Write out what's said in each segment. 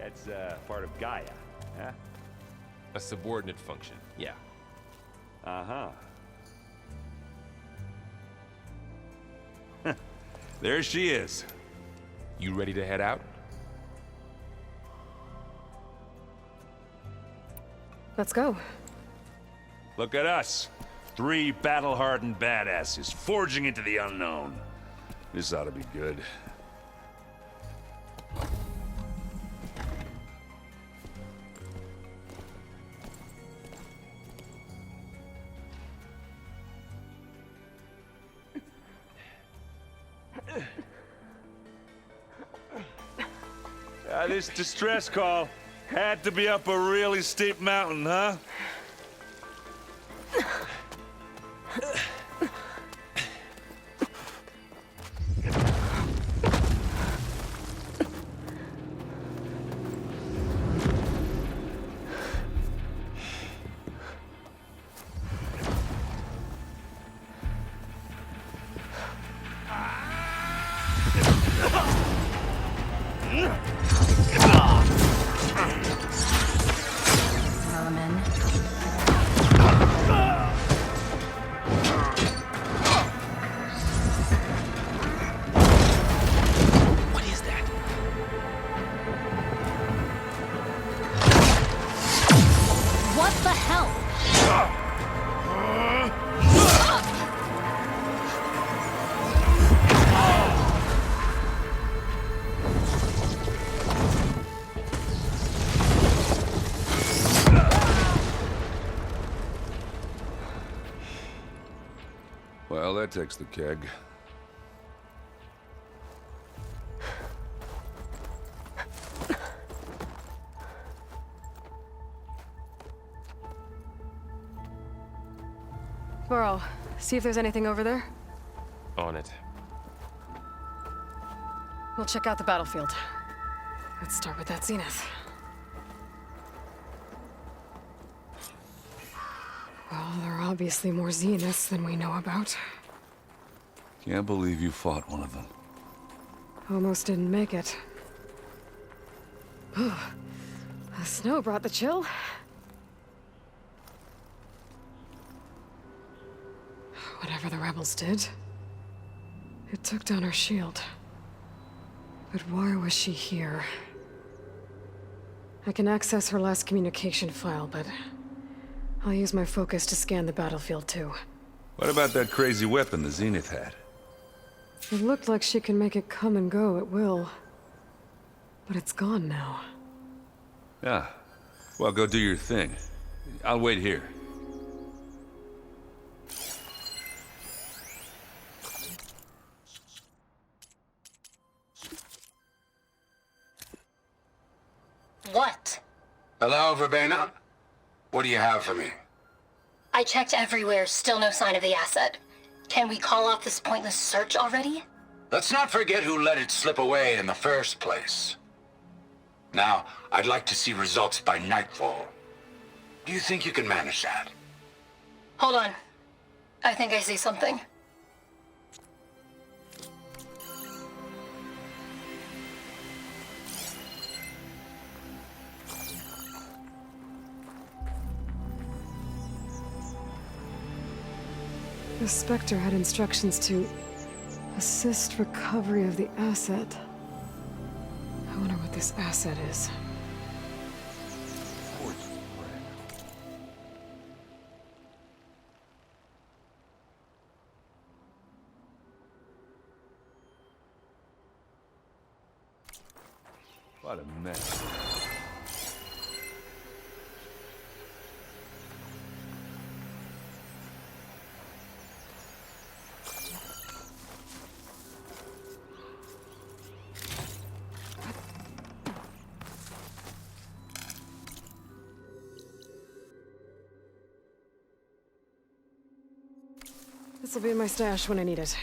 That's part of Gaia, huh? A subordinate function, yeah. Uh-huh. There she is. You ready to head out? Let's go. Look at us. 3 battle-hardened badasses forging into the unknown. This ought to be good. This distress call had to be up a really steep mountain, huh? Vermin. What is that? What the hell? Well, that takes the keg. Burrow, see if there's anything over there. On it. We'll check out the battlefield. Let's start with that zenith. Well, there are obviously more zeniths than we know about. Can't believe you fought one of them. Almost didn't make it. The snow brought the chill. Whatever the rebels did, it took down her shield. But why was she here? I can access her last communication file, but I'll use my focus to scan the battlefield too. What about that crazy weapon the Zenith had? It looked like she can make it come and go at will. But it's gone now. Yeah. Well, go do your thing. I'll wait here. What? Hello, Verbena? What do you have for me? I checked everywhere, still no sign of the asset. Can we call off this pointless search already? Let's not forget who let it slip away in the first place. Now, I'd like to see results by nightfall. Do you think you can manage that? Hold on. I think I see something. The Spectre had instructions to assist recovery of the asset. I wonder what this asset is. What a mess. This'll be in my stash when I need it.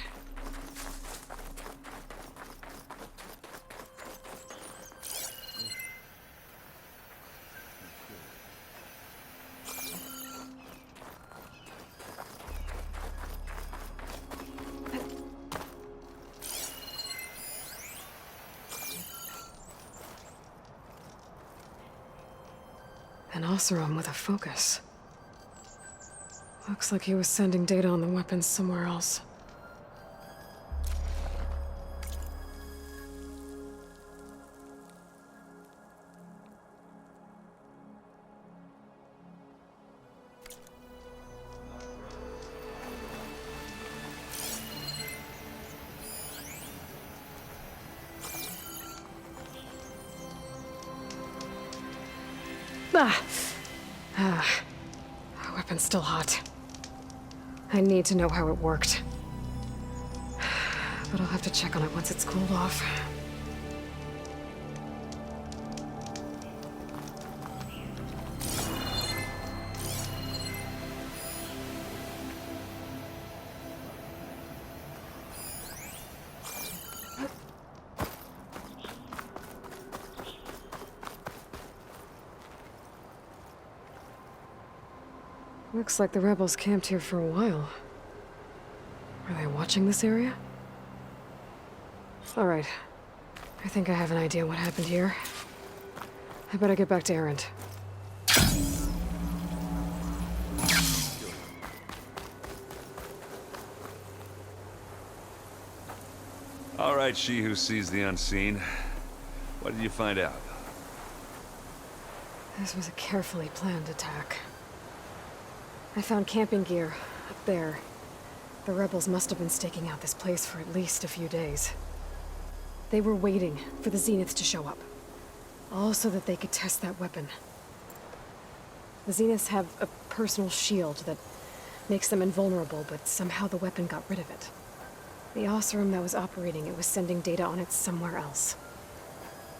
An Oseram with a focus. Looks like he was sending data on the weapons somewhere else. Weapon's still hot. I need to know how it worked. But I'll have to check on it once it's cooled off. Looks like the rebels camped here for a while. Are they watching this area? All right. I think I have an idea what happened here. I better get back to Erend. All right, she who sees the unseen. What did you find out? This was a carefully planned attack. I found camping gear up there. The rebels must have been staking out this place for at least a few days. They were waiting for the Zeniths to show up. All so that they could test that weapon. The Zeniths have a personal shield that makes them invulnerable, but somehow the weapon got rid of it. The Oseram that was operating it was sending data on it somewhere else.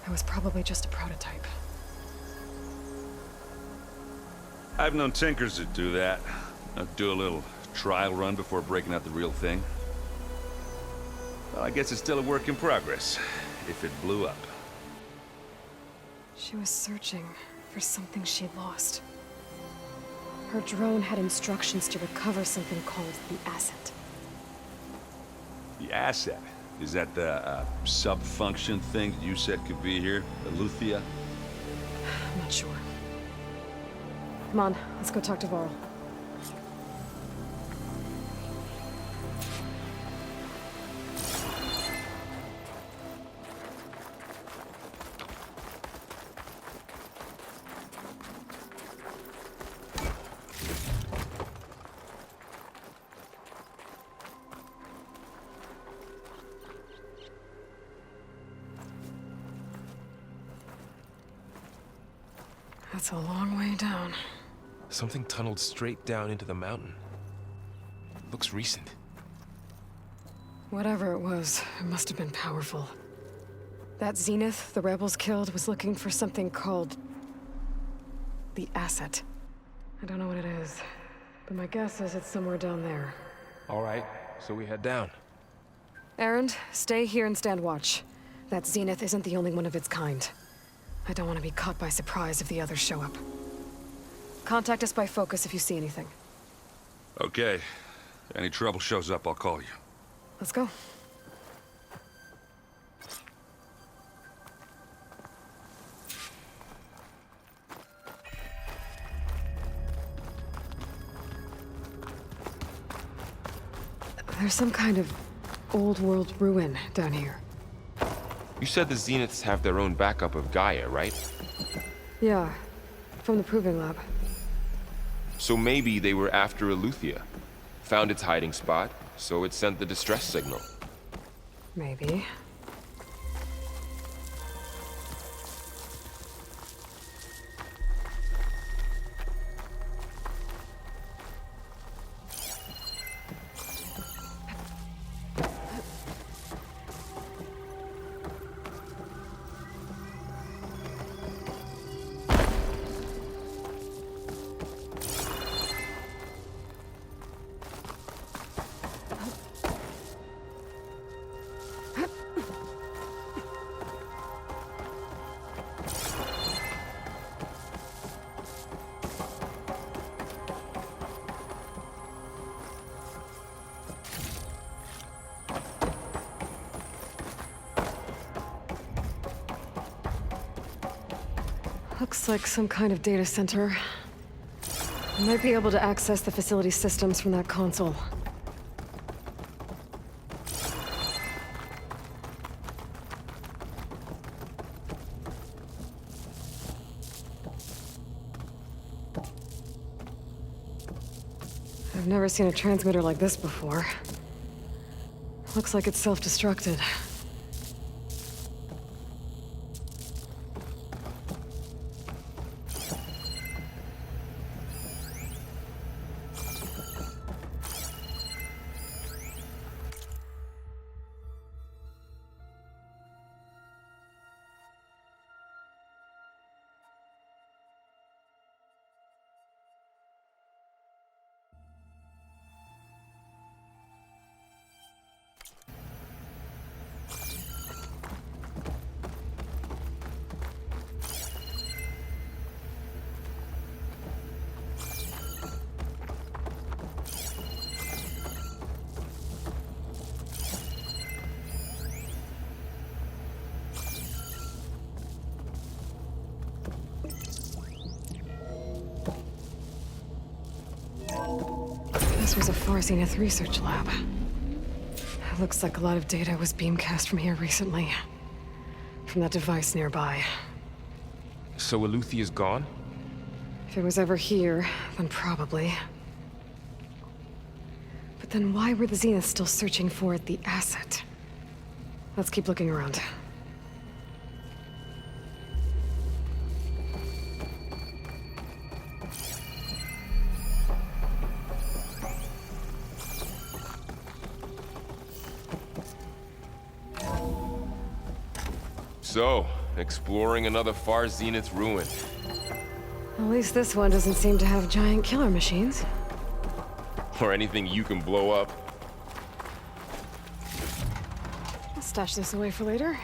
It was probably just a prototype. I've known tinkers that do that. Do a little trial run before breaking out the real thing. Well, I guess it's still a work in progress, if it blew up. She was searching for something she'd lost. Her drone had instructions to recover something called the Asset. The asset? Is that the sub-function thing that you said could be here? The Luthia? I'm not sure. Come on, let's go talk to Varl. That's a long way down. Something tunneled straight down into the mountain. Looks recent. Whatever it was, it must have been powerful. That Zenith the rebels killed was looking for something called the Asset. I don't know what it is, but my guess is it's somewhere down there. All right, so we head down. Erend, stay here and stand watch. That Zenith isn't the only one of its kind. I don't want to be caught by surprise if the others show up. Contact us by focus if you see anything. Okay. Any trouble shows up, I'll call you. Let's go. There's some kind of old world ruin down here. You said the Zeniths have their own backup of Gaia, right? Yeah, from the Proving Lab. So maybe they were after Eleuthia. Found its hiding spot, so it sent the distress signal. Maybe. Looks like some kind of data center. I might be able to access the facility systems from that console. I've never seen a transmitter like this before. Looks like it's self-destructed. This was a Far Zenith research lab. It looks like a lot of data was beamcast from here recently. From that device nearby. So Eluthia's gone? If it was ever here, then probably. But then why were the Zeniths still searching for the asset? Let's keep looking around. So, exploring another Far Zenith ruin. At least this one doesn't seem to have giant killer machines. Or anything you can blow up. I'll stash this away for later.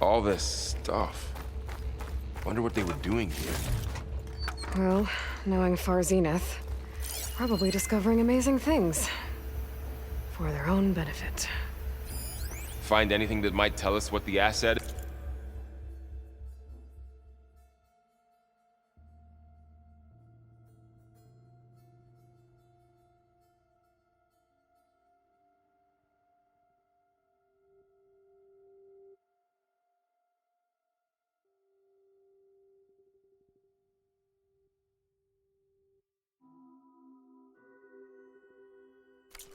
All this stuff. Wonder what they were doing here. Well, knowing Far Zenith, probably discovering amazing things. For their own benefit. Find anything that might tell us what the asset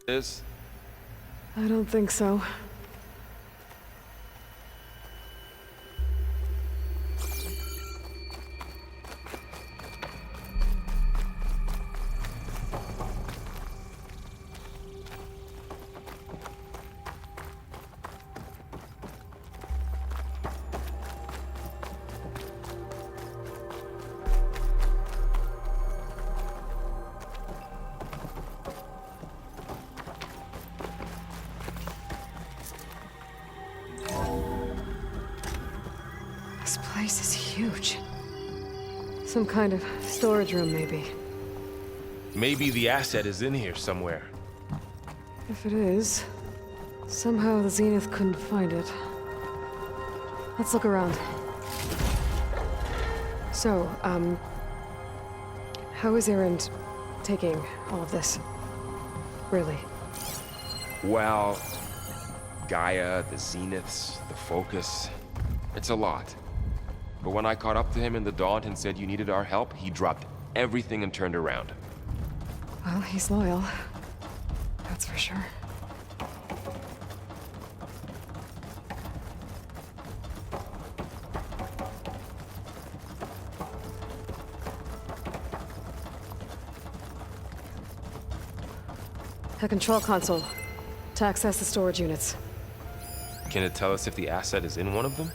is? I don't think so. This place is huge. Some kind of storage room, maybe. Maybe the asset is in here somewhere. If it is, somehow the Zenith couldn't find it. Let's look around. So, how is Erend taking all of this? Really? Well, Gaia, the Zeniths, the Focus. It's a lot. But when I caught up to him in the Daunt and said you needed our help, he dropped everything and turned around. Well, he's loyal. That's for sure. A control console. To access the storage units. Can it tell us if the asset is in one of them?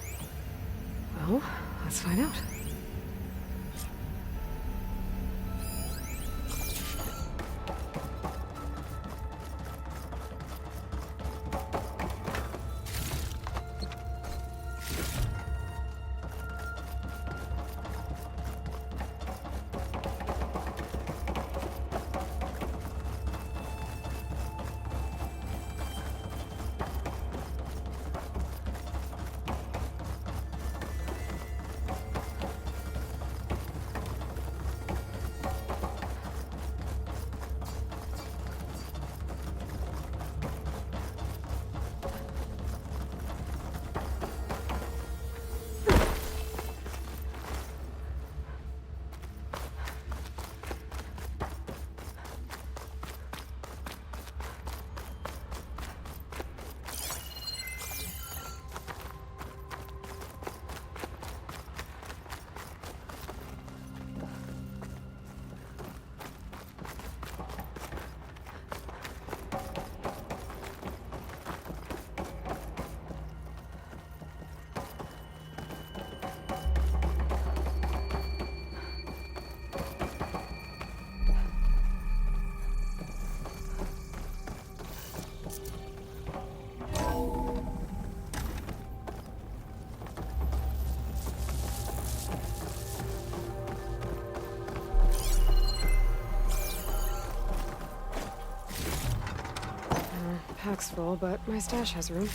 Well, let's find out. Pack's full, but my stash has room.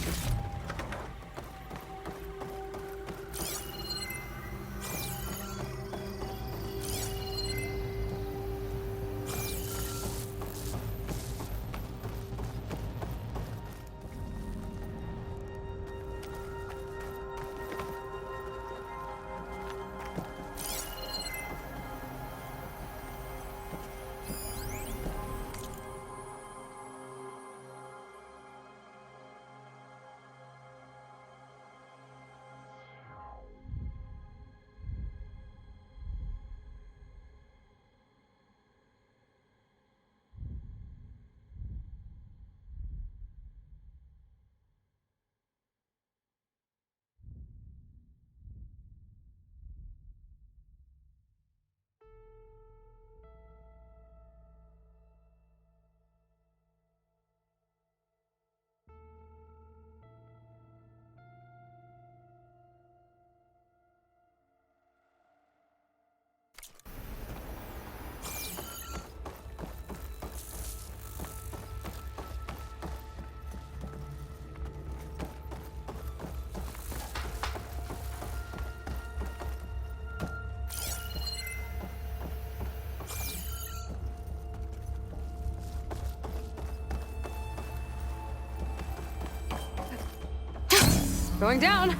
Going down!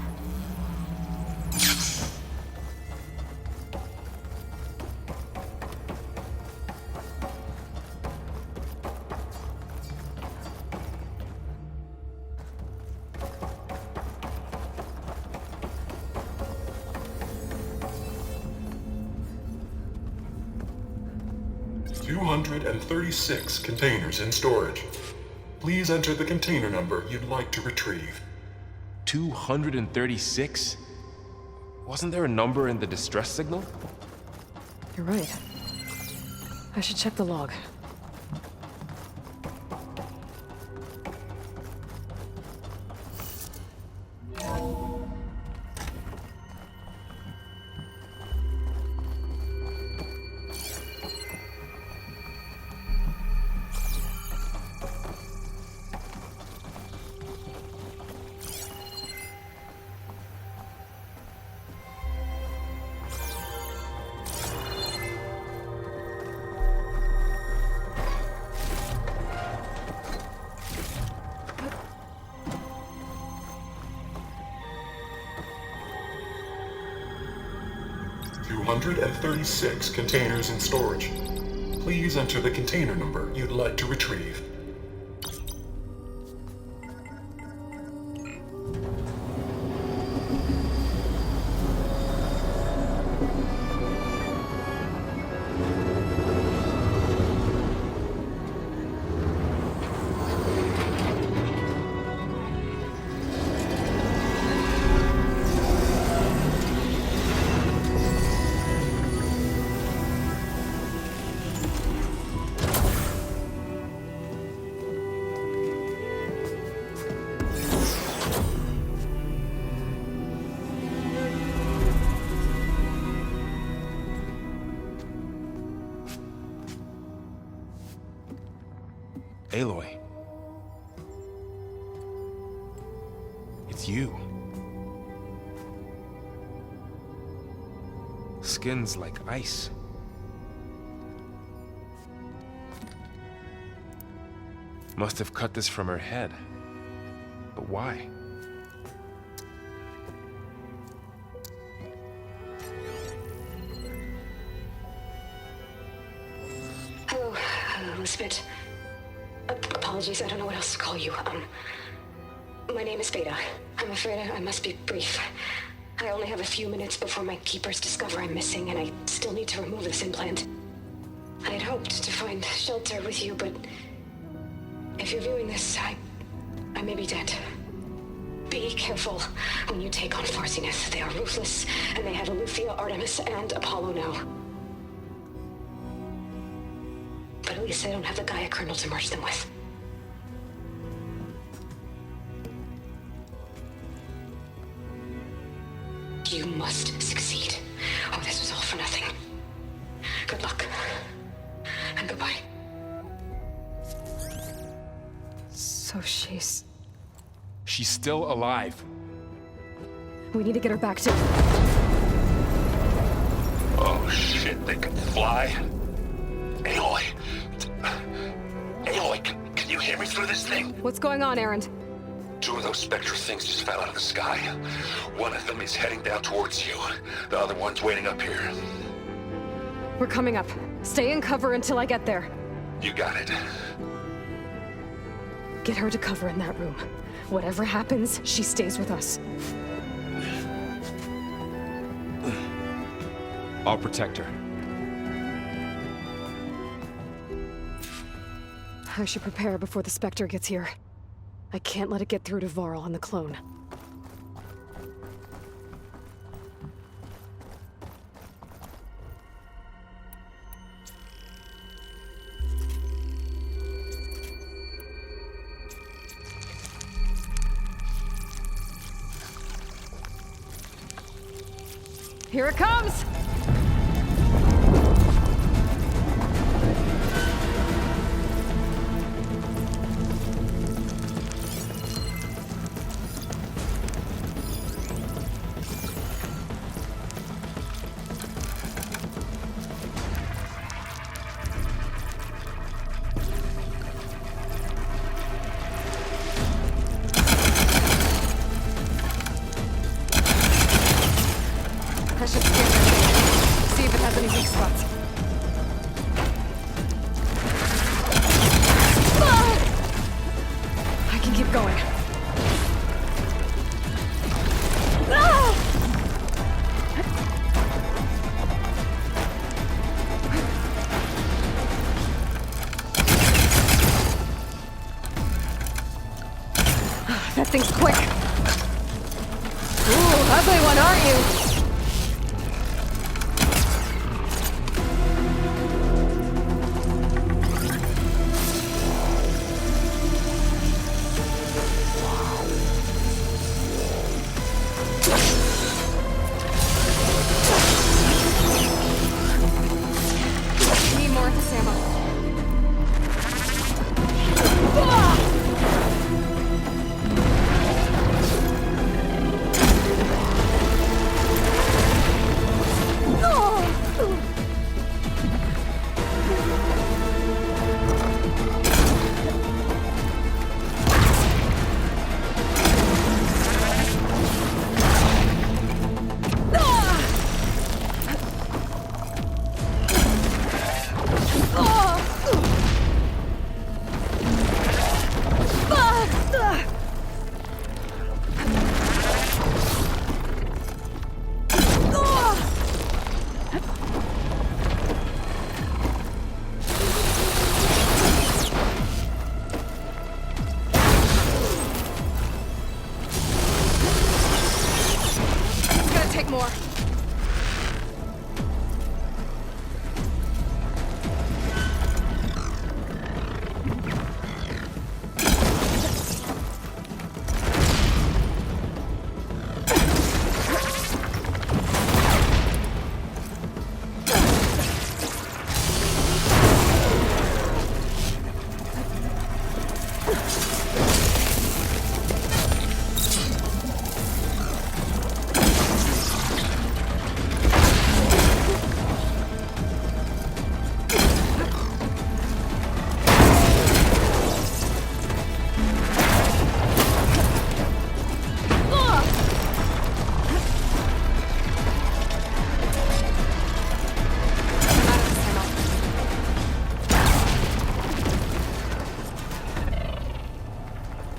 "236 containers in storage. Please enter the container number you'd like to retrieve." 236? Wasn't there a number in the distress signal? You're right. I should check the log. 236 containers in storage. Please enter the container number you'd like to retrieve. Aloy. It's you. Skin's like ice. Must have cut this from her head. But why? Hello, Elizabeth. Apologies, I don't know what else to call you. My name is Beta. I'm afraid I must be brief. I only have a few minutes before my keepers discover I'm missing, and I still need to remove this implant. I had hoped to find shelter with you, but if you're viewing this, I may be dead. Be careful when you take on Farsineth. They are ruthless, and they have Eleuthia, Artemis, and Apollo now. But at least they don't have the Gaia kernel to merge them with. You must succeed. Oh, this was all for nothing. Good luck. And goodbye. So she's... She's still alive. We need to get her back to... Oh shit, they can fly? Aloy! Aloy, can you hear me through this thing? What's going on, Erend? 2 of those Spectre things just fell out of the sky. One of them is heading down towards you. The other one's waiting up here. We're coming up. Stay in cover until I get there. You got it. Get her to cover in that room. Whatever happens, she stays with us. I'll protect her. I should prepare before the Spectre gets here. I can't let it get through to Varl and the clone. Here it comes! I should scan that thing. See if it has any weak spots. I can keep going. That thing's quick. Ooh, ugly one, aren't you? Need more of this ammo. take more.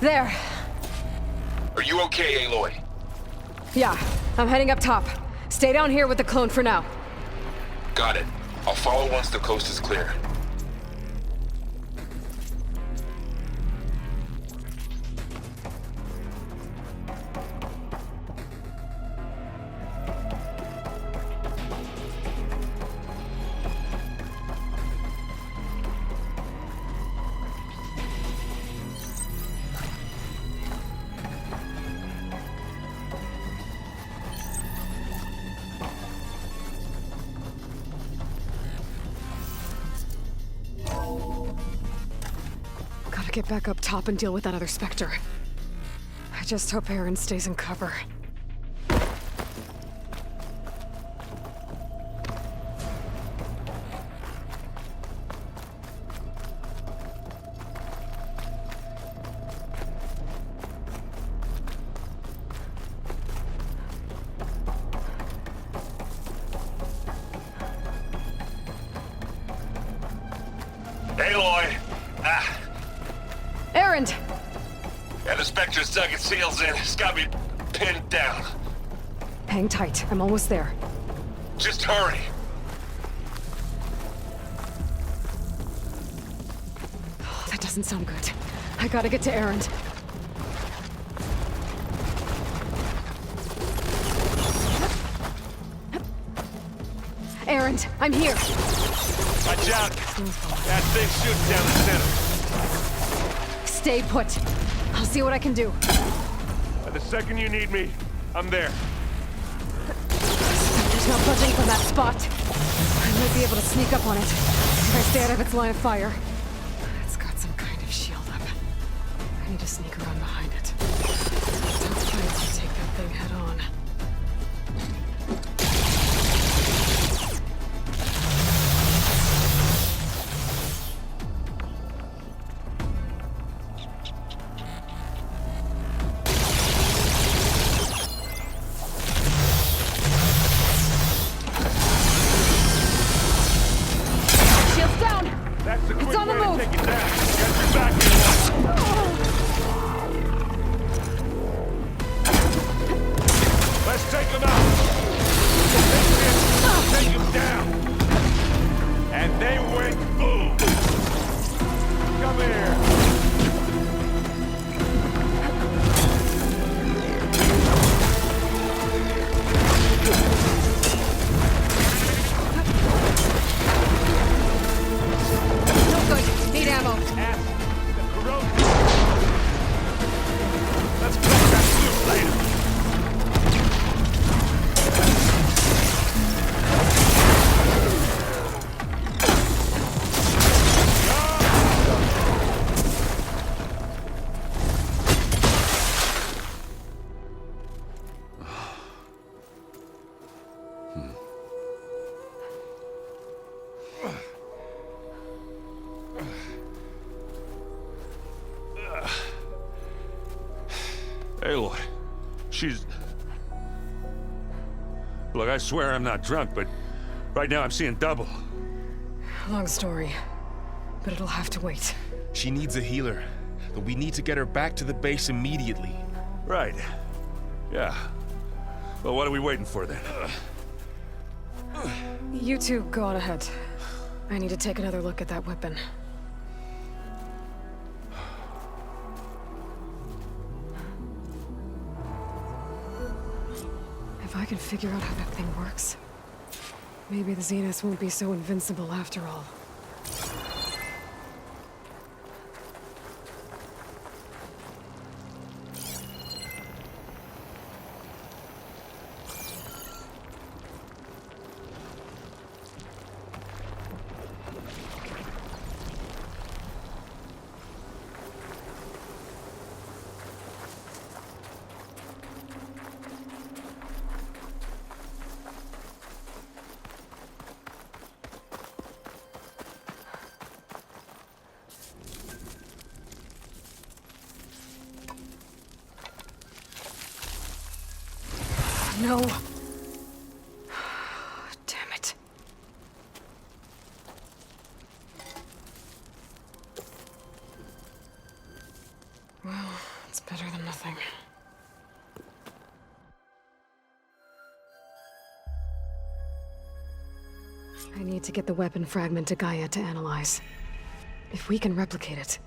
There. Are you okay, Aloy? Yeah, I'm heading up top. Stay down here with the clone for now. Got it. I'll follow once the coast is clear. Gotta get back up top and deal with that other Spectre. I just hope Aaron stays in cover. Aloy! Aaron! Yeah, the Spectre's dug its heels in. It's got me pinned down. Hang tight, I'm almost there. Just hurry. Oh, that doesn't sound good. I gotta get to Aaron. Aaron, I'm here. Watch out. That thing's shooting down the center. Stay put. I'll see what I can do. The second you need me, I'm there. There's no budging from that spot. I might be able to sneak up on it if I stay out of its line of fire. It's got some kind of shield up. I need to sneak around behind it. Tough fight to take that thing head on. That's the quick It's on the way to move. take it down. Get your back in line. Let's take him out. Take him down. And they went boom. Come here. No good. Need ammo. The corrosion. Let's play that flute later. Aloy, she's... Look, I swear I'm not drunk, but right now I'm seeing double. Long story, but it'll have to wait. She needs a healer, but we need to get her back to the base immediately. Right. Yeah. Well, what are we waiting for then? You two go on ahead. I need to take another look at that weapon. If I can figure out how that thing works, maybe the Zeniths won't be so invincible after all. No. Damn it. Well, it's better than nothing. I need to get the weapon fragment to Gaia to analyze. If we can replicate it,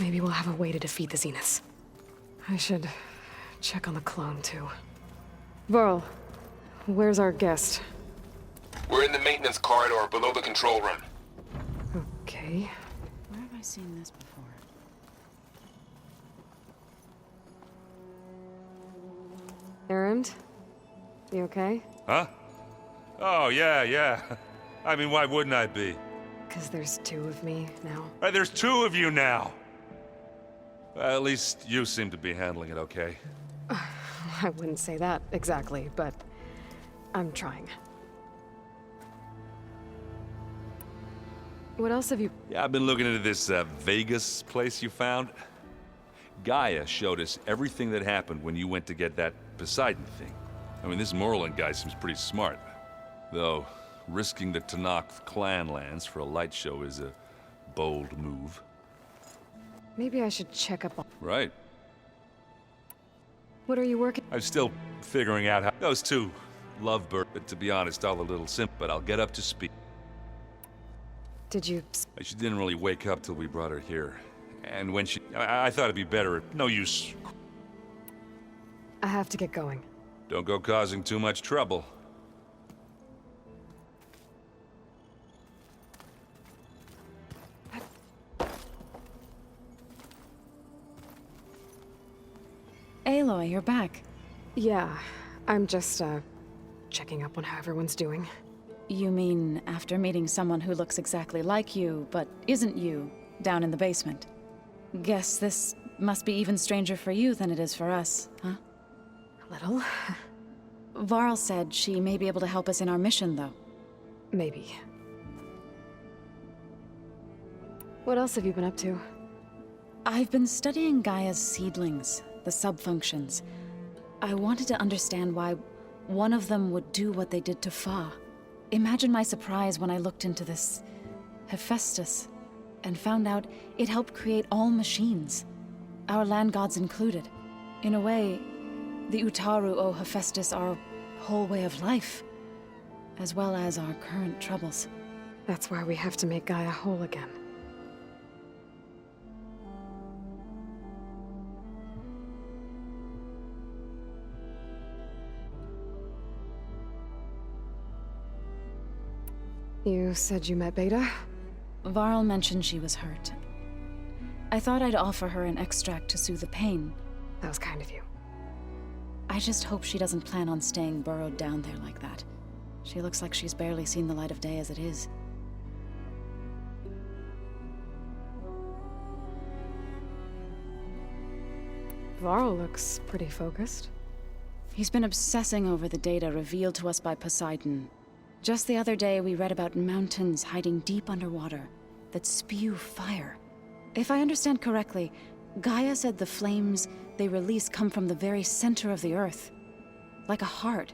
maybe we'll have a way to defeat the Zeniths. I should check on the clone, too. Varl, where's our guest? We're in the maintenance corridor below the control room. Okay. Where have I seen this before? Erend? You okay? Huh? Oh, yeah. I mean, why wouldn't I be? 'Cause there's two of me now. There's two of you now! Well, at least you seem to be handling it okay. I wouldn't say that exactly, but I'm trying. What else have you... Yeah, I've been looking into this Vegas place you found. Gaia showed us everything that happened when you went to get that Poseidon thing. I mean, this Morlund guy seems pretty smart. Though, risking the Tenakth clan lands for a light show is a bold move. Maybe I should check up on... Right. What are you working... I'm still figuring out how... Those two lovebirds, but to be honest, all a little simple, but I'll get up to speed. Did you... She didn't really wake up till we brought her here. And when she... I thought it'd be better... No use... I have to get going. Don't go causing too much trouble. Aloy, you're back. Yeah, I'm just, checking up on how everyone's doing. You mean after meeting someone who looks exactly like you, but isn't you, down in the basement? Guess this must be even stranger for you than it is for us, huh? A little. Varl said she may be able to help us in our mission, though. Maybe. What else have you been up to? I've been studying Gaia's seedlings, the subfunctions. I wanted to understand why one of them would do what they did to Fa. Imagine my surprise when I looked into this Hephaestus and found out it helped create all machines, our land gods included. In a way, the Utaru owe Hephaestus our whole way of life, as well as our current troubles. That's why we have to make Gaia whole again. You said you met Beta? Varl mentioned she was hurt. I thought I'd offer her an extract to soothe the pain. That was kind of you. I just hope she doesn't plan on staying burrowed down there like that. She looks like she's barely seen the light of day as it is. Varl looks pretty focused. He's been obsessing over the data revealed to us by Poseidon. Just the other day, we read about mountains hiding deep underwater that spew fire. If I understand correctly, Gaia said the flames they release come from the very center of the Earth. Like a heart,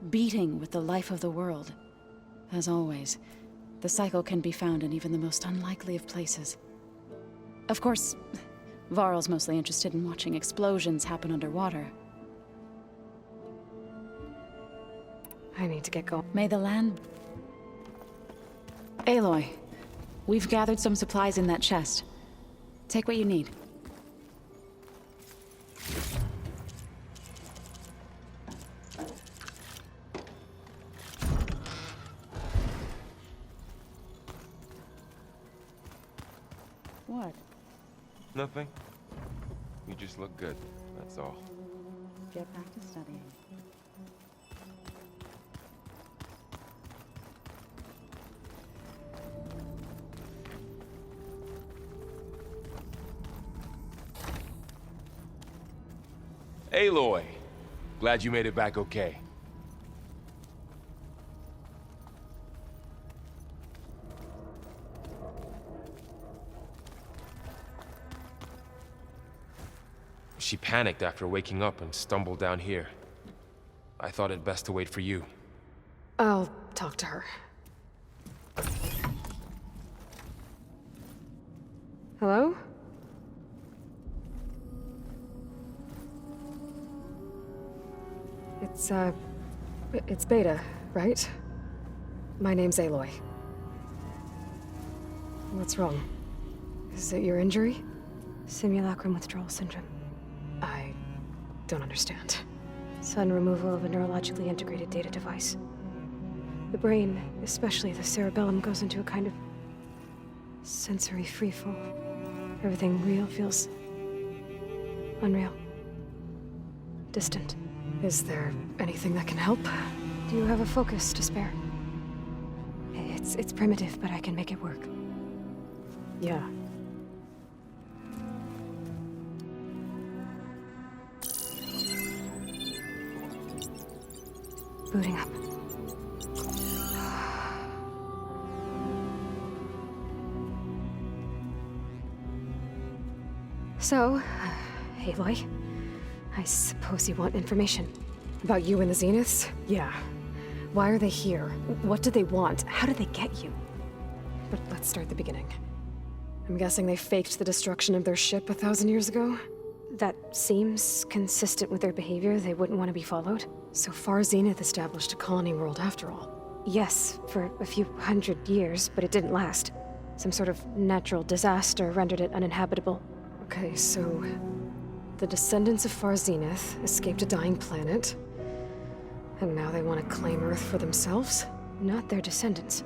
beating with the life of the world. As always, the cycle can be found in even the most unlikely of places. Of course, Varl's mostly interested in watching explosions happen underwater. I need to get going. May the land... Aloy, we've gathered some supplies in that chest. Take what you need. What? Nothing. You just look good, that's all. Get back to studying. Aloy! Glad you made it back okay. She panicked after waking up and stumbled down here. I thought it best to wait for you. I'll talk to her. Hello? It's Beta, right? My name's Aloy. What's wrong? Is it your injury? Simulacrum withdrawal syndrome. I don't understand. Sudden removal of a neurologically integrated data device. The brain, especially the cerebellum, goes into a kind of sensory freefall. Everything real feels unreal. Distant. Is there anything that can help? Do you have a focus to spare? It's primitive, but I can make it work. Yeah. Booting up. So, Aloy, I suppose you want information. About you and the Zeniths? Yeah. Why are they here? What do they want? How did they get you? But let's start at the beginning. I'm guessing they faked the destruction of their ship 1,000 years ago? That seems consistent with their behavior. They wouldn't want to be followed. So far, Zenith established a colony world after all. Yes, for a few hundred years, but it didn't last. Some sort of natural disaster rendered it uninhabitable. Okay, so the descendants of Far Zenith escaped a dying planet, and now they want to claim Earth for themselves? Not their descendants.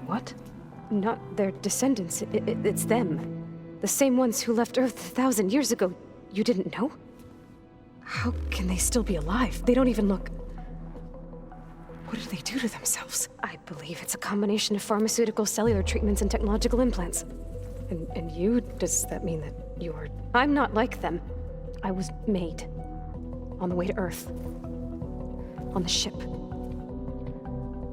What? Not their descendants. It's them. The same ones who left Earth 1,000 years ago. You didn't know? How can they still be alive? They don't even look... What did they do to themselves? I believe it's a combination of pharmaceutical, cellular treatments, and technological implants. And you? Does that mean that you're... I'm not like them. I was made. On the way to Earth. On the ship.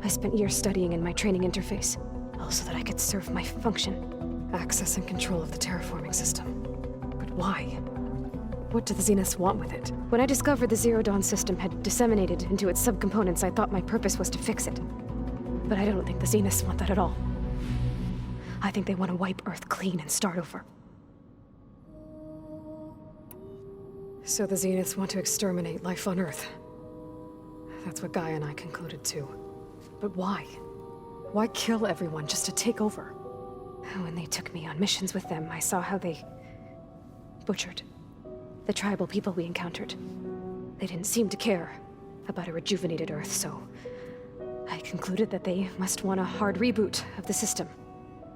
I spent years studying in my training interface, all so that I could serve my function. Access and control of the terraforming system. But why? What do the Zeniths want with it? When I discovered the Zero Dawn system had disseminated into its subcomponents, I thought my purpose was to fix it. But I don't think the Zeniths want that at all. I think they want to wipe Earth clean and start over. So the Zeniths want to exterminate life on Earth. That's what Gaia and I concluded too. But why? Why kill everyone just to take over? When they took me on missions with them, I saw how they butchered the tribal people we encountered. They didn't seem to care about a rejuvenated Earth, so I concluded that they must want a hard reboot of the system.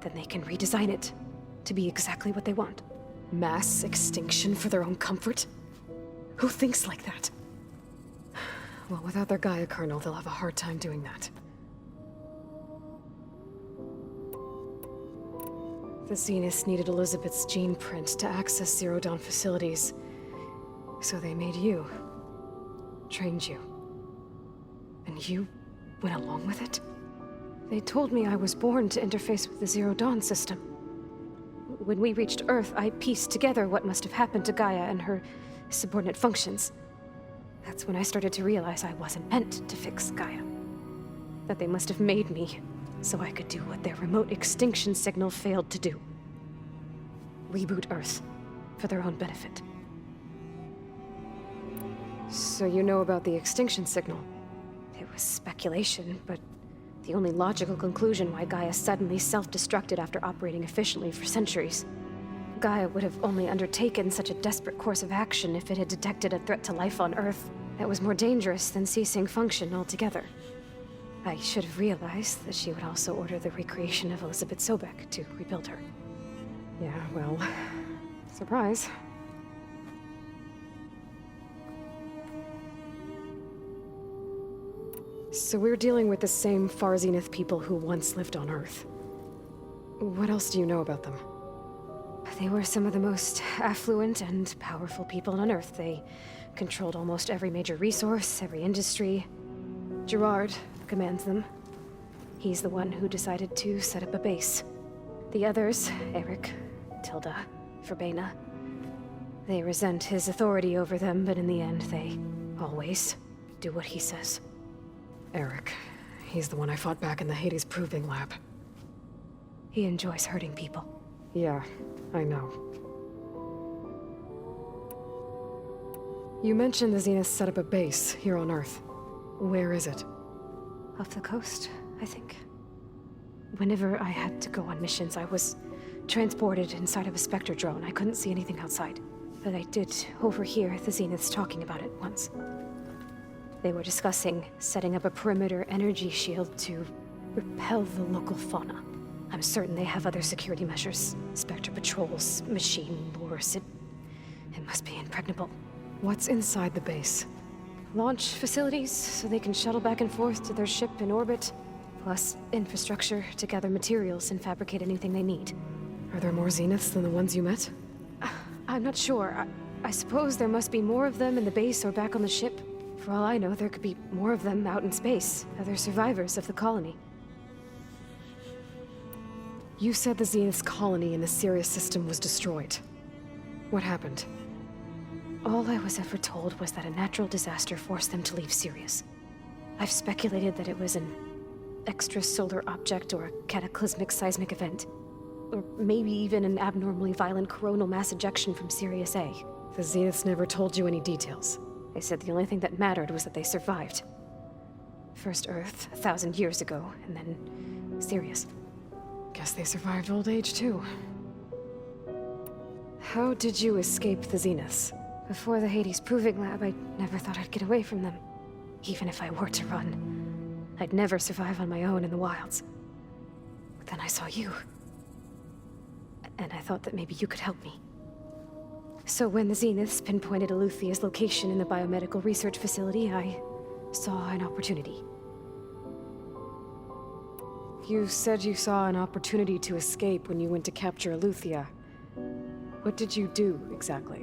Then they can redesign it to be exactly what they want. Mass extinction for their own comfort? Who thinks like that? Well, without their Gaia kernel, they'll have a hard time doing that. The Zeniths needed Elizabeth's gene print to access Zero Dawn facilities. So they made you. Trained you. And you went along with it? They told me I was born to interface with the Zero Dawn system. When we reached Earth, I pieced together what must have happened to Gaia and her subordinate functions. That's when I started to realize I wasn't meant to fix Gaia. That they must have made me so I could do what their remote extinction signal failed to do. Reboot Earth for their own benefit. So you know about the extinction signal? It was speculation, but the only logical conclusion why Gaia suddenly self-destructed after operating efficiently for centuries. Gaia would have only undertaken such a desperate course of action if it had detected a threat to life on Earth that was more dangerous than ceasing function altogether. I should have realized that she would also order the recreation of Elizabeth Sobek to rebuild her. Yeah, well, surprise. So we're dealing with the same Far Zenith people who once lived on Earth. What else do you know about them? They were some of the most affluent and powerful people on Earth. They controlled almost every major resource, every industry. Gerard commands them. He's the one who decided to set up a base. The others, Eric, Tilda, Verbena, they resent his authority over them, but in the end, they always do what he says. Eric. He's the one I fought back in the Hades Proving Lab. He enjoys hurting people. Yeah, I know. You mentioned the Zenith set up a base here on Earth. Where is it? Off the coast, I think. Whenever I had to go on missions, I was transported inside of a Spectre drone. I couldn't see anything outside. But I did overhear the Zeniths talking about it once. They were discussing setting up a perimeter energy shield to repel the local fauna. I'm certain they have other security measures. Spectre patrols, machine lures. It must be impregnable. What's inside the base? Launch facilities, so they can shuttle back and forth to their ship in orbit. Plus infrastructure to gather materials and fabricate anything they need. Are there more Zeniths than the ones you met? I'm not sure. I suppose there must be more of them in the base or back on the ship. For all I know, there could be more of them out in space, other survivors of the colony. You said the Zenith's colony in the Sirius system was destroyed. What happened? All I was ever told was that a natural disaster forced them to leave Sirius. I've speculated that it was an extrasolar object or a cataclysmic seismic event. Or maybe even an abnormally violent coronal mass ejection from Sirius A. The Zeniths never told you any details. They said the only thing that mattered was that they survived. First Earth, 1,000 years ago, and then Sirius. Guess they survived old age, too. How did you escape the Zeniths? Before the Hades Proving Lab, I never thought I'd get away from them. Even if I were to run. I'd never survive on my own in the wilds. But then I saw you. And I thought that maybe you could help me. So when the Zeniths pinpointed Eluthia's location in the biomedical research facility, I saw an opportunity. You said you saw an opportunity to escape when you went to capture Eluthia. What did you do, exactly?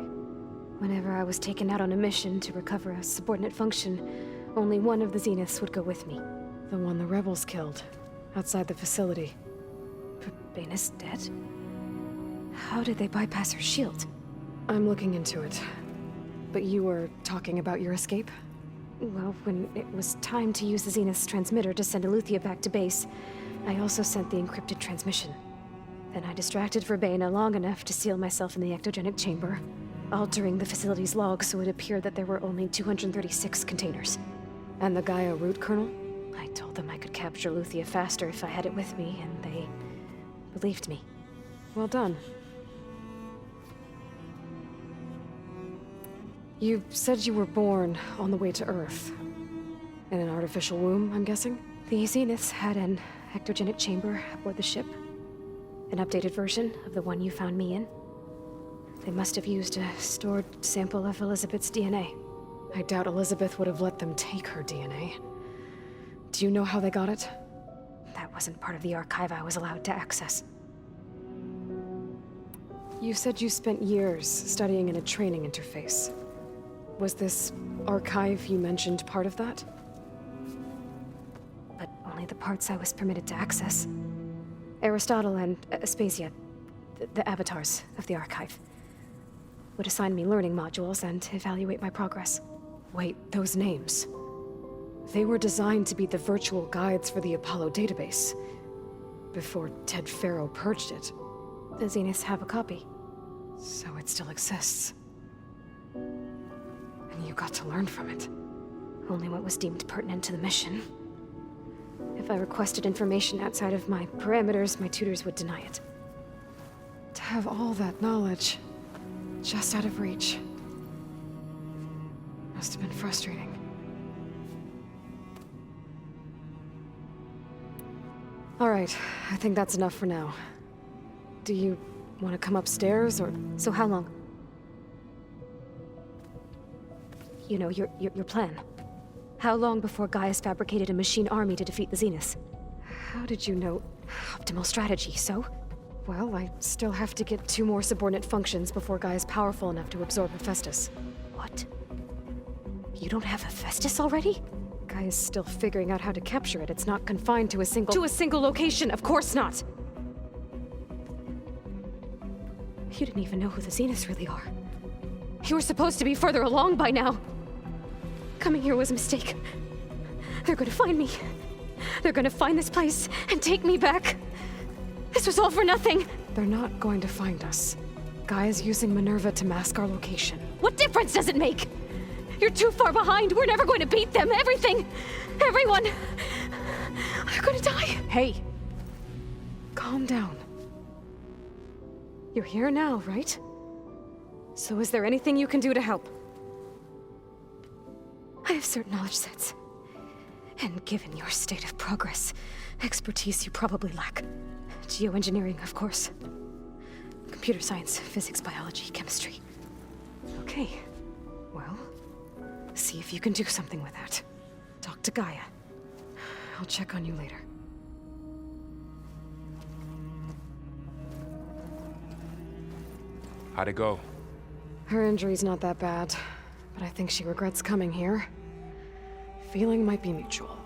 Whenever I was taken out on a mission to recover a subordinate function, only one of the Zeniths would go with me. The one the rebels killed, outside the facility. Verbena's dead? How did they bypass her shield? I'm looking into it. But you were talking about your escape? Well, when it was time to use the Zenith's transmitter to send Eluthia back to base, I also sent the encrypted transmission. Then I distracted Verbena long enough to seal myself in the ectogenic chamber, altering the facility's log so it appeared that there were only 236 containers. And the Gaia root kernel? I told them I could capture Eluthia faster if I had it with me, and they believed me. Well done. You said you were born on the way to Earth. In an artificial womb, I'm guessing? The Zeniths had an ectogenic chamber aboard the ship. An updated version of the one you found me in. They must have used a stored sample of Elizabeth's DNA. I doubt Elizabeth would have let them take her DNA. Do you know how they got it? That wasn't part of the archive I was allowed to access. You said you spent years studying in a training interface. Was this archive you mentioned part of that? But only the parts I was permitted to access. Aristotle and Aspasia, the avatars of the archive, would assign me learning modules and evaluate my progress. Wait, those names. They were designed to be the virtual guides for the Apollo database, before Ted Faro purged it. The Zeniths have a copy. So it still exists. And you got to learn from it. Only what was deemed pertinent to the mission. If I requested information outside of my parameters, my tutors would deny it. To have all that knowledge, just out of reach, must have been frustrating. All right, I think that's enough for now. Do you Want to come upstairs, or... So how long? You know, your plan. How long before Gaius fabricated a machine army to defeat the Zeniths? How did you know? Optimal strategy, so? Well, I still have to get 2 more subordinate functions before Gaia's powerful enough to absorb Hephaestus. What? You don't have Hephaestus already? Gaia's still figuring out how to capture it. It's not confined to a single... To a single location, of course not! You didn't even know who the Zeniths really are. You were supposed to be further along by now. Coming here was a mistake. They're gonna find me. They're gonna find this place and take me back. This was all for nothing. They're not going to find us. Gaia's using Minerva to mask our location. What difference does it make? You're too far behind. We're never going to beat them. Everything, everyone, they're gonna die. Hey, calm down. You're here now, right? So is there anything you can do to help? I have certain knowledge sets. And given your state of progress, expertise you probably lack. Geoengineering, of course. Computer science, physics, biology, chemistry. Okay. Well, see if you can do something with that. Talk to Gaia. I'll check on you later. How'd it go? Her injury's not that bad, but I think she regrets coming here. Feeling might be mutual.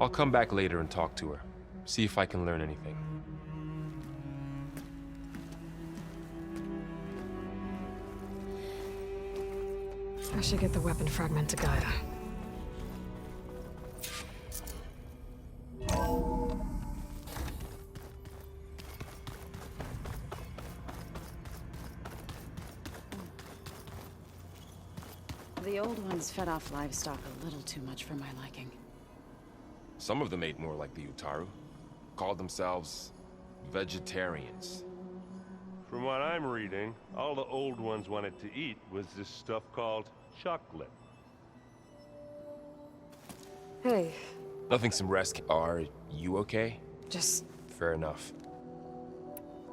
I'll come back later and talk to her. See if I can learn anything. I should get the weapon fragment to Gaia. The old ones fed off livestock a little too much for my liking. Some of them ate more like the Utaru. Called themselves vegetarians. From what I'm reading, all the old ones wanted to eat was this stuff called chocolate. Hey, Nothing some rest. Are you okay? just... Fair enough.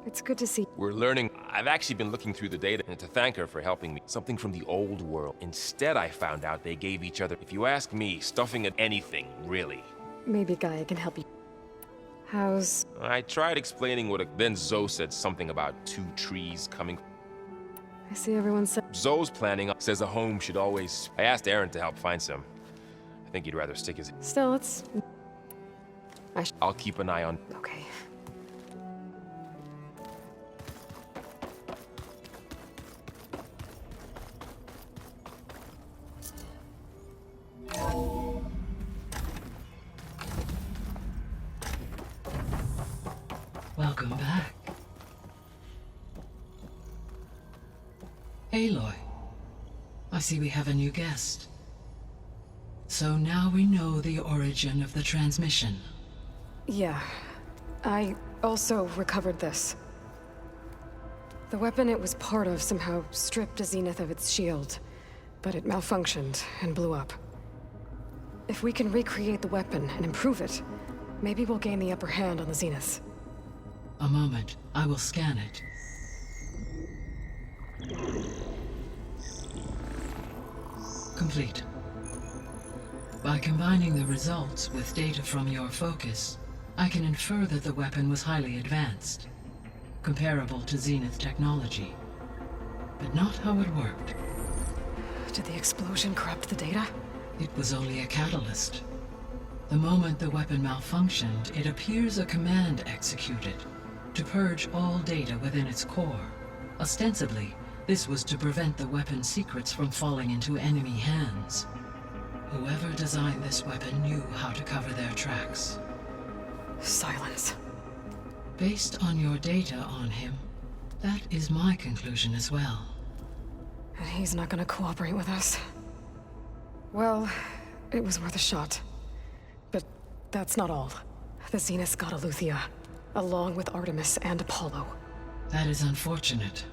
It's good to see... We're learning. I've actually been looking through the data and to thank her for helping me. Something from the old world. Instead, I found out they gave each other, if you ask me, stuffing at anything, really. Maybe Gaia can help you. How's... I tried explaining then Zoe said something about 2 trees coming. I see everyone said... Zoe's planning says a home should always... I asked Aaron to help find some. I think he'd rather stick his... Still, it's... I'll keep an eye on... Okay. Welcome back. Aloy, I see we have a new guest. So now we know the origin of the transmission. Yeah. I also recovered this. The weapon it was part of somehow stripped a Zenith of its shield, but it malfunctioned and blew up. If we can recreate the weapon and improve it, maybe we'll gain the upper hand on the Zeniths. A moment, I will scan it. Complete. By combining the results with data from your focus, I can infer that the weapon was highly advanced, comparable to Zenith technology, but not how it worked. Did the explosion corrupt the data? It was only a catalyst. The moment the weapon malfunctioned, it appears a command executed to purge all data within its core. Ostensibly, this was to prevent the weapon's secrets from falling into enemy hands. Whoever designed this weapon knew how to cover their tracks. Silence. Based on your data on him, that is my conclusion as well. And he's not gonna cooperate with us. Well, it was worth a shot. But that's not all. The Zeniths got Eleuthia, along with Artemis and Apollo. That is unfortunate.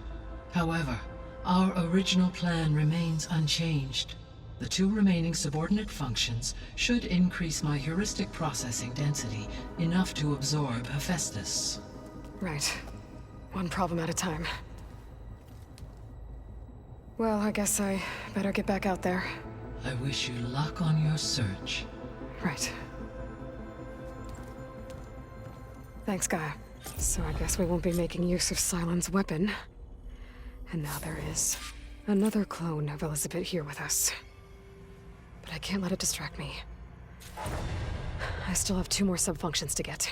However, our original plan remains unchanged. The 2 remaining subordinate functions should increase my heuristic processing density enough to absorb Hephaestus. Right. One problem at a time. Well, I guess I better get back out there. I wish you luck on your search. Right. Thanks, Gaia. So I guess we won't be making use of Sylens' weapon. And now there is another clone of Elizabeth here with us. But I can't let it distract me. I still have 2 more subfunctions to get.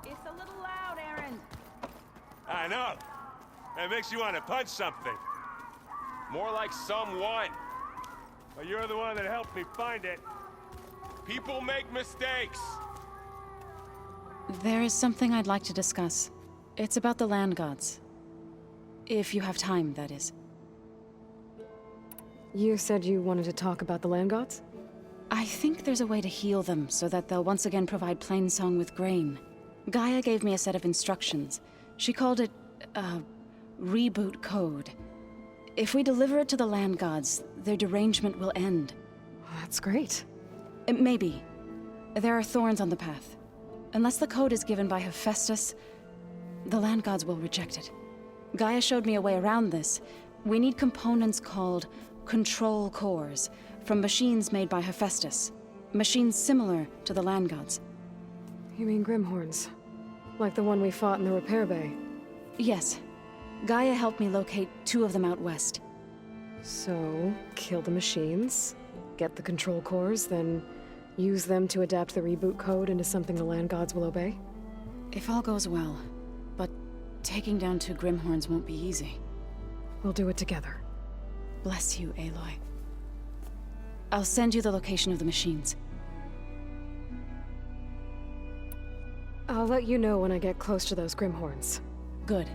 It's a little loud, Aaron. I know. It makes you want to punch something. More like someone. But you're the one that helped me find it. People make mistakes. There is something I'd like to discuss. It's about the land gods. If you have time, that is. You said you wanted to talk about the land gods? I think there's a way to heal them so that they'll once again provide Plainsong with grain. Gaia gave me a set of instructions. She called it, reboot code. If we deliver it to the land gods, their derangement will end. That's great. Maybe. There are thorns on the path. Unless the code is given by Hephaestus, the land gods will reject it. Gaia showed me a way around this. We need components called control cores, from machines made by Hephaestus. Machines similar to the land gods. You mean Grimhorns? Like the one we fought in the repair bay? Yes. Gaia helped me locate 2 of them out west. So, kill the machines, get the control cores, then use them to adapt the reboot code into something the land gods will obey? If all goes well. But taking down 2 Grimhorns won't be easy. We'll do it together. Bless you, Aloy. I'll send you the location of the machines. I'll let you know when I get close to those Grimhorns. Good.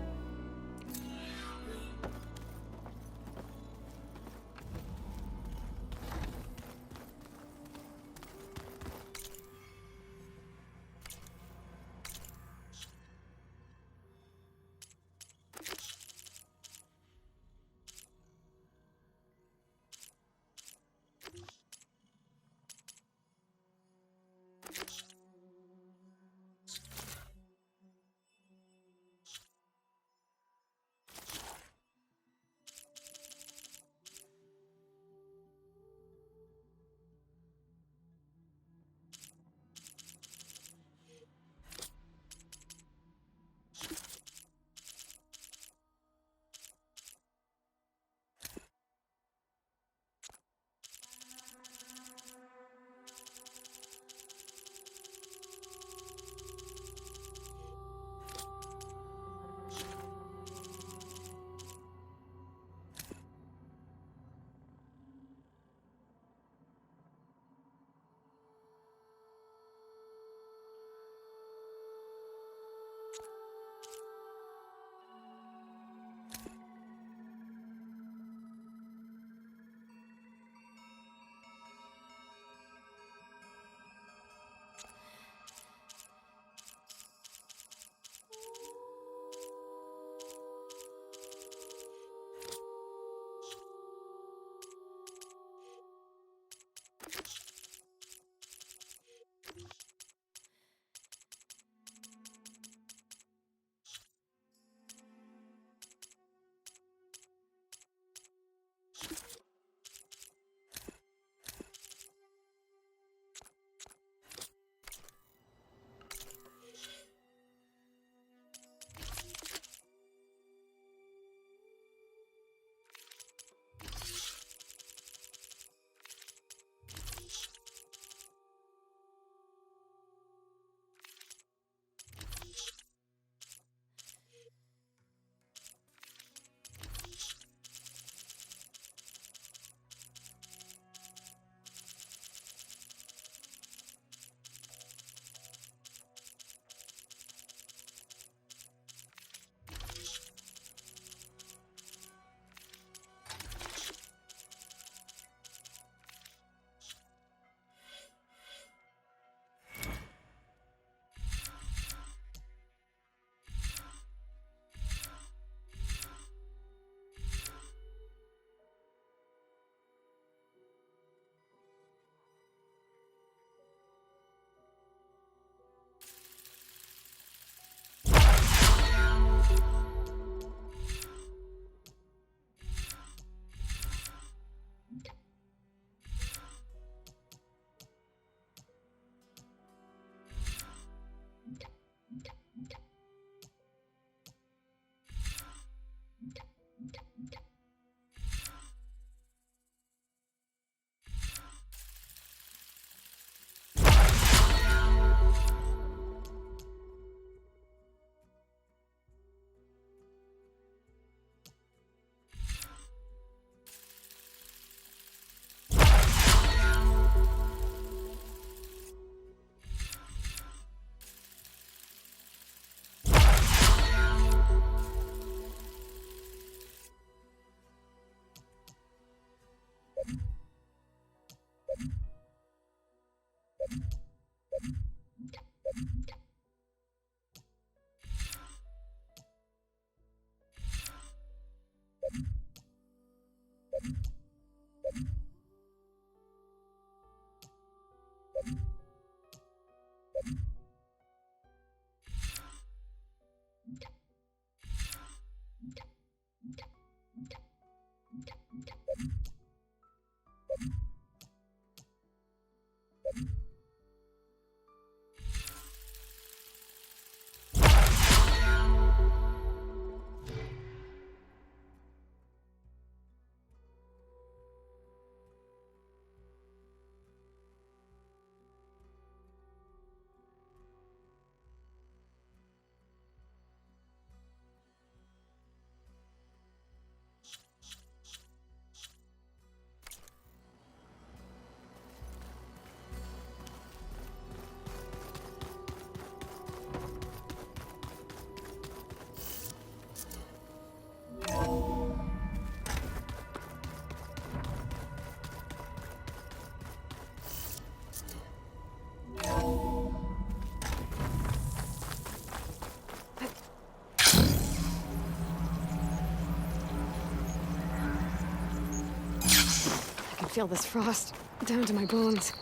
I can feel this frost down to my bones.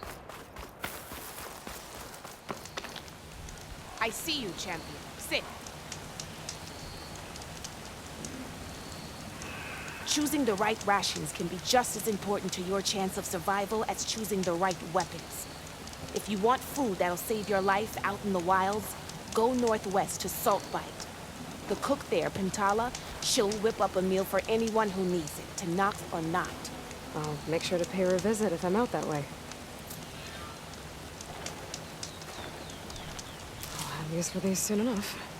I see you, champion. Sit. Choosing the right rations can be just as important to your chance of survival as choosing the right weapons. If you want food that'll save your life out in the wilds, go northwest to Saltbite. The cook there, Pintala, she'll whip up a meal for anyone who needs it, to knock or not. I'll make sure to pay her a visit if I'm out that way. I'll have use for these soon enough.